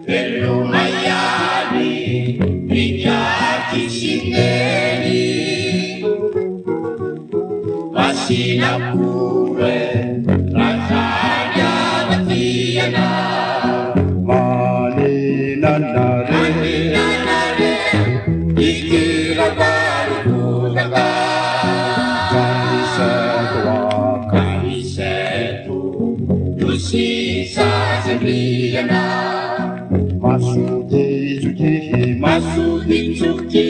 Bello maiali, vigliacchi cingheri, Passina pure, lasagna mattiana. Mani nanare, ikira baru kudaka. Kaisetu, tusisa sembriana. Masudi Tsuki,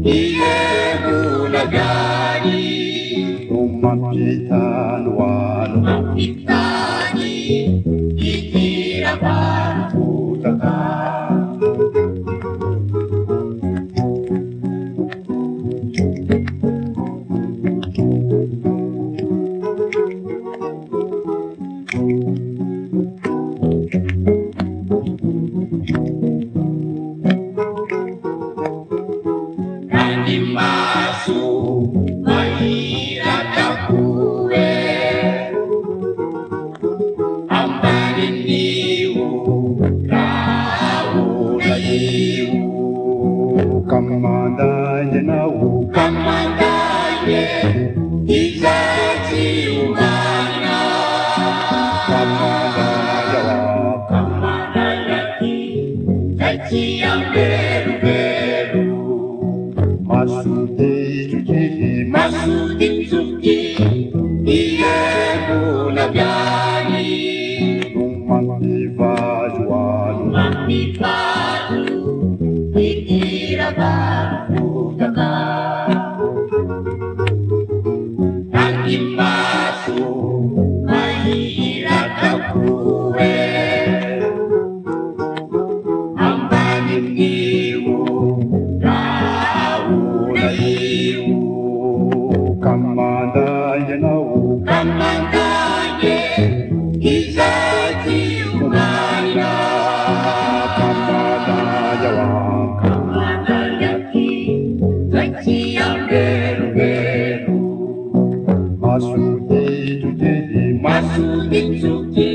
iye bulagari. Mapitan wano, Mapitani, ikira baru kudaka. Masu mahirap takue ambanin niu rau layu kamadaya nau, kamadaya izazi umana kamadaya ki zazi yang beru-beru. Masudi Tsuki, iye bulagari. Mamipadu, ikira baru kudaka. Takimasu, mahirap takue. Ambanin niu, kamadaya nau, kamadaya izazi umana kamadaya ki zazi yang beru-beru. Masudi Tsuki